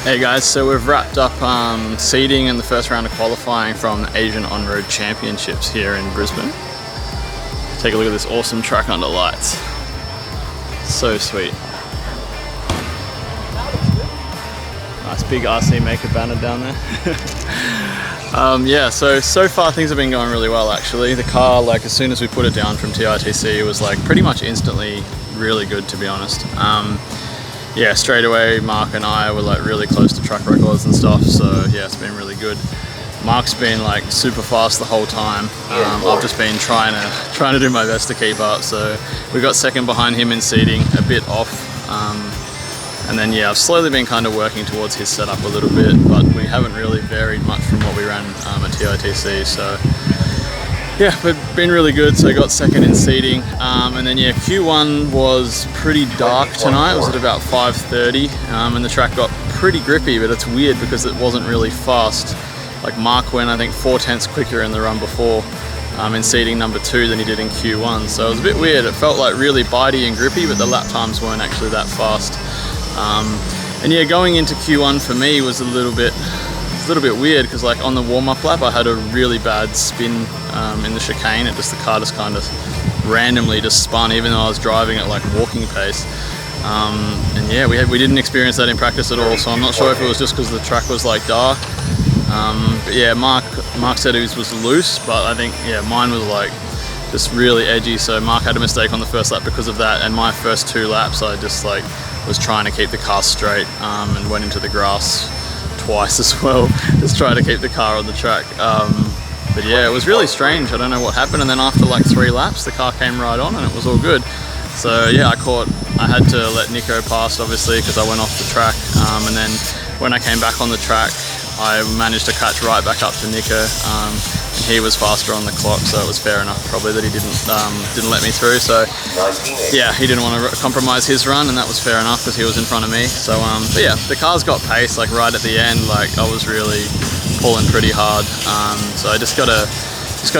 Hey guys, so we've wrapped up seeding in the first round of qualifying from the Asian Onroad Championships here in Brisbane. Take a look at this awesome track under lights. So sweet. Nice big RC Maker banner down there. Yeah, so far things have been going really well actually. The car, like as soon as we put it down from TITC, it was like pretty much instantly really good, to be honest. Yeah, straight away Mark and I were like really close to track records and stuff, so yeah, it's been really good. Mark's been like super fast the whole time. I've just been trying to do my best to keep up, so we got second behind him in seating, a bit off. And then yeah, I've slowly been kind of working towards his setup a little bit, but we haven't really varied much from what we ran at TITC, so yeah, we've been really good. So I got second in seating, and then yeah, Q1 was pretty dark tonight. It was at about 5:30, and the track got pretty grippy, but it's weird because it wasn't really fast. Like Mark went, I think 4/10 quicker in the run before in seating number 2 than he did in Q1. So it was a bit weird. It felt like really bitey and grippy, but the lap times weren't actually that fast. And yeah, going into Q1 for me was a little bit weird because like on the warm-up lap I had a really bad spin in the chicane. The car just kind of randomly just spun even though I was driving at like walking pace. And yeah, we didn't experience that in practice at all, so I'm not sure if it was just because the track was like dark. But yeah, Mark said his was loose, but I think yeah, mine was like just really edgy, so Mark had a mistake on the first lap because of that, and my first 2 laps I just like was trying to keep the car straight and went into the grass twice as well, just trying to keep the car on the track. But yeah, it was really strange. I don't know what happened, and then after like 3 laps the car came right on and it was all good. So yeah, I had to let Nico pass obviously because I went off the track, and then when I came back on the track I managed to catch right back up to Nico, and he was faster on the clock, so it was fair enough probably that he didn't let me through. So yeah, he didn't want to compromise his run, and that was fair enough because he was in front of me. So but yeah, the car's got pace like right at the end. Like I was really pulling pretty hard, so I just gotta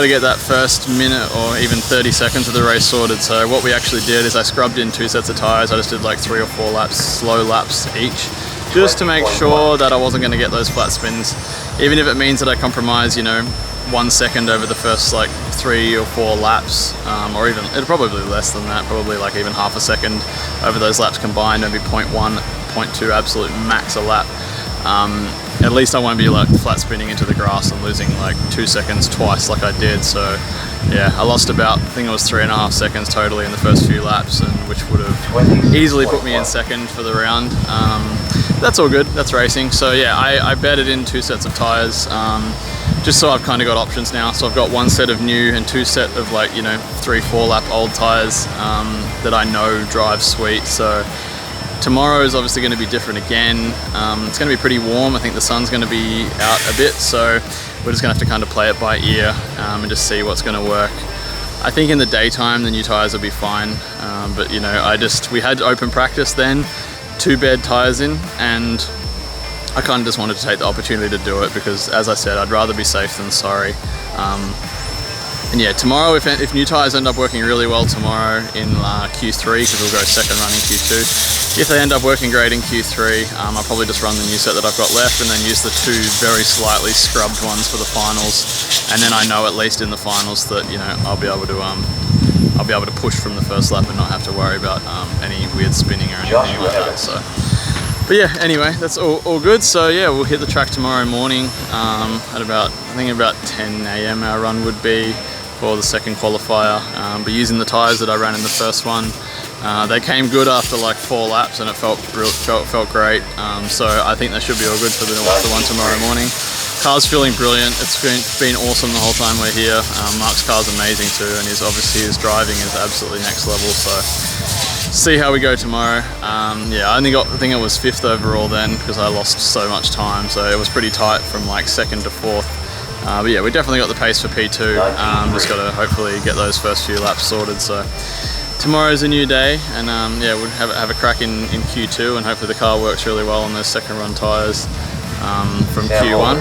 get that first minute or even 30 seconds of the race sorted. So what we actually did is I scrubbed in 2 sets of tires. I just did like 3 or 4 laps, slow laps each, just to make sure that I wasn't going to get those flat spins, even if it means that I compromise, you know, 1 second over the first like 3 or 4 laps, or even it'll probably less than that, probably like even half a second over those laps combined, maybe 0.1, 0.2 absolute max a lap. At least I won't be like flat spinning into the grass and losing like 2 seconds twice like I did. So yeah, I lost about, I think it was 3.5 seconds totally in the first few laps, and which would have easily put me in second for the round. That's all good, that's racing. So yeah, I bedded in 2 sets of tires, just so I've kind of got options now. So I've got 1 set of new and 2 set of like, you know, 3-4 lap old tires that I know drive sweet. So tomorrow is obviously going to be different again. It's going to be pretty warm. I think the sun's going to be out a bit, so we're just going to have to kind of play it by ear and just see what's going to work. I think in the daytime the new tires will be fine, but you know, we had open practice then, 2 bed tires in, and I kind of just wanted to take the opportunity to do it because, as I said, I'd rather be safe than sorry. And yeah, tomorrow, if new tyres end up working really well tomorrow in Q3, because we'll go second run in Q2, if they end up working great in Q3, I'll probably just run the new set that I've got left and then use the 2 very slightly scrubbed ones for the finals. And then I know at least in the finals that, you know, I'll be able to push from the first lap and not have to worry about any weird spinning or anything like that. So. But yeah, anyway, that's all good. So yeah, we'll hit the track tomorrow morning at about 10 AM our run would be for the second qualifier. But using the tyres that I ran in the first one, they came good after like 4 laps and it felt great. So I think they should be all good for the one tomorrow morning. Car's feeling brilliant. It's been awesome the whole time we're here. Mark's car's amazing too, and his driving is absolutely next level. So see how we go tomorrow. Yeah, I think it was 5th overall then because I lost so much time, so it was pretty tight from like 2nd to 4th. But yeah, we definitely got the pace for P2. Just got to hopefully get those first few laps sorted. So tomorrow's a new day, and yeah, we'll have a crack in Q2, and hopefully the car works really well on those second run tyres from Q1.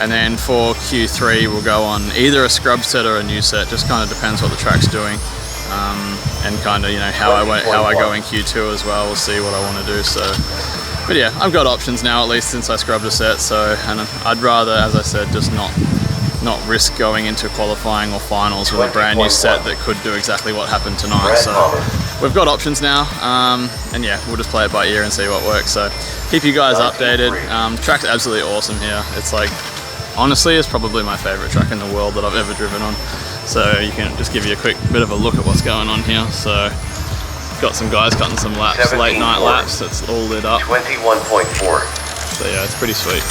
And then for Q3 we'll go on either a scrub set or a new set, just kind of depends what the track's doing. And kind of, you know, how I go in Q2 as well. We'll see what I want to do. So But yeah, I've got options now at least since I scrubbed a set. So, and I'd rather, as I said, just not risk going into qualifying or finals with a brand new set that could do exactly what happened tonight. So we've got options now, and yeah, we'll just play it by ear and see what works. So keep you guys updated. Track's absolutely awesome here. It's like, honestly, it's probably my favorite track in the world that I've ever driven on. So you can just give you a quick bit of a look at what's going on here. So got some guys cutting some laps, late night laps. It's all lit up. 21.4. So yeah, it's pretty sweet.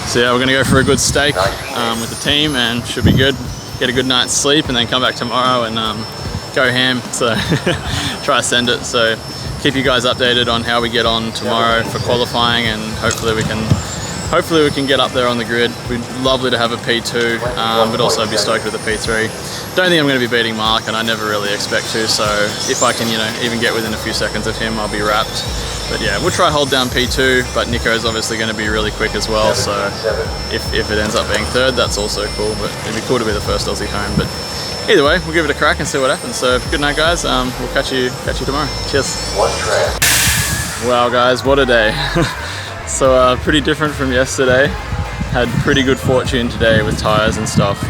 So yeah, we're gonna go for a good steak with the team, and should be good. Get a good night's sleep, and then come back tomorrow and go ham. So try to send it. So keep you guys updated on how we get on tomorrow for qualifying, and hopefully we can get up there on the grid. We'd lovely to have a P2, but also be stoked with a P3. Don't think I'm going to be beating Mark, and I never really expect to. So if I can, even get within a few seconds of him, I'll be wrapped. But yeah, we'll try hold down P2, but Nico's obviously going to be really quick as well. So if it ends up being third, that's also cool. But it'd be cool to be the first Aussie home. But either way, we'll give it a crack and see what happens. So good night, guys. We'll catch you tomorrow. Cheers. Wow, guys, what a day. So pretty different from yesterday. Had pretty good fortune today with tyres and stuff.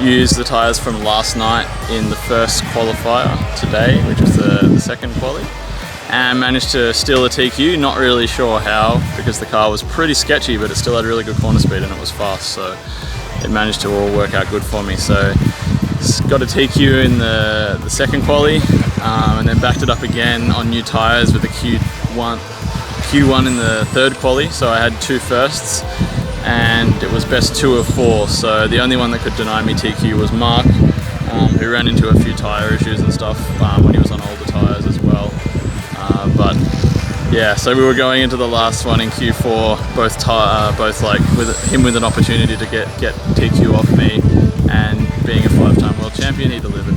Used the tyres from last night in the first qualifier today, which was the second quali, and managed to steal a TQ. Not really sure how, because the car was pretty sketchy, but it still had really good corner speed and it was fast, so it managed to all work out good for me. So got a TQ in the second quali, and then backed it up again on new tyres with the Q1 in the third quali. So I had 2 firsts, and it was best 2 of 4. So the only one that could deny me TQ was Mark, who ran into a few tyre issues and stuff when he was on older tyres as well. But yeah, so we were going into the last one in Q4, both like with him with an opportunity to get TQ off me, and being a 5-time world champion, he delivered.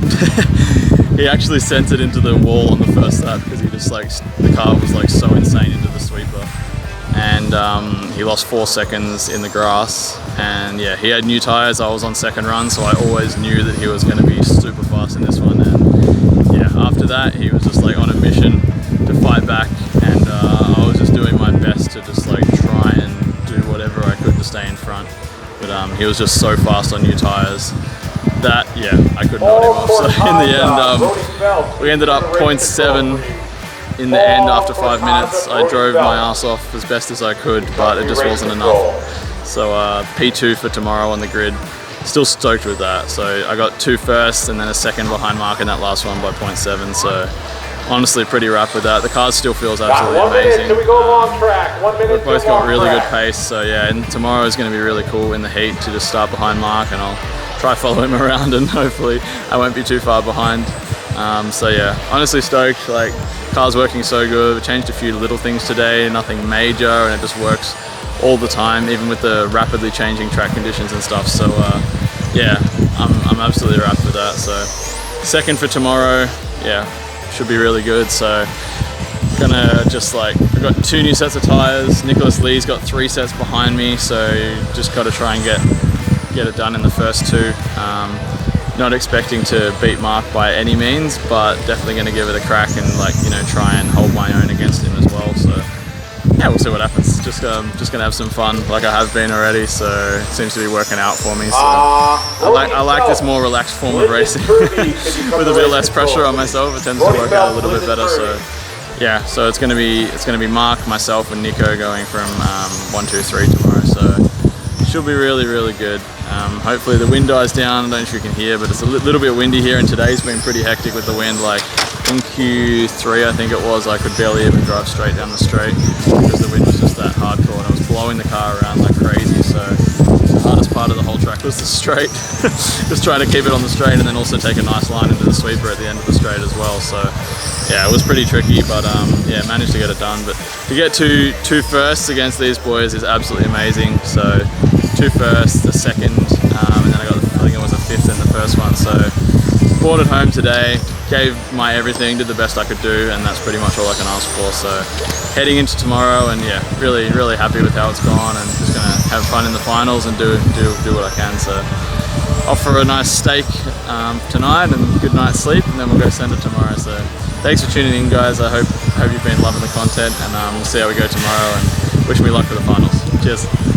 He actually sent it into the wall on the first lap because he just the car was so insane into the sweeper, and he lost 4 seconds in the grass. And yeah, he had new tyres. I was on second run, so I always knew that he was going to be super fast in this one. And yeah, after that, he was just on a mission to fight back, and I was just doing my best to just try and do whatever I could to stay in front. But he was just so fast on new tyres that, yeah, I couldn't hold him off. So in the end, we ended up 0.7 in the end after 5 minutes. I drove my ass off as best as I could, but it just wasn't enough. So P2 for tomorrow on the grid. Still stoked with that. So I got 2 firsts and then a second behind Mark in that last one by 0.7. So honestly pretty wrapped with that. The car still feels absolutely amazing. We've both got really good pace. So yeah, and tomorrow is going to be really cool in the heat to just start behind Mark, and I'll try follow him around, and hopefully I won't be too far behind. So yeah, honestly stoked. Car's working so good. We changed a few little things today, nothing major, and it just works all the time, even with the rapidly changing track conditions and stuff. So yeah, I'm absolutely wrapped with that. So second for tomorrow, yeah, should be really good. So gonna just we've got 2 new sets of tyres. Nicholas Lee's got 3 sets behind me, so just got to try and get it done in the first 2. Not expecting to beat Mark by any means, but definitely going to give it a crack and try and hold my own against him as well. So yeah, we'll see what happens. Just gonna have some fun like I have been already. So it seems to be working out for me. So I like this more relaxed form of racing with a bit less pressure on myself. It tends to work out a little bit better. So yeah, so it's gonna be Mark, myself, and Nico going from 1, 2, 3 tomorrow. So it should be really, really good. Hopefully the wind dies down. I don't know if you can hear, but it's a little bit windy here, and today's been pretty hectic with the wind. In Q3, I think it was, I could barely even drive straight down the straight because the wind was just that hardcore, and it was blowing the car around like crazy. So the hardest part of the whole track was the straight. Just trying to keep it on the straight, and then also take a nice line into the sweeper at the end of the straight as well. So yeah, it was pretty tricky, but yeah, managed to get it done. But to get two firsts against these boys is absolutely amazing. So 2 firsts, the second, and then I think it was a 5th in the first one. So brought it home today, gave my everything, did the best I could do, and that's pretty much all I can ask for. So heading into tomorrow, and yeah, really, really happy with how it's gone, and just gonna have fun in the finals and do what I can. So off for a nice steak tonight and good night's sleep, and then we'll go send it tomorrow. So thanks for tuning in, guys. I hope you've been loving the content, and we'll see how we go tomorrow, and wish me luck for the finals. Cheers.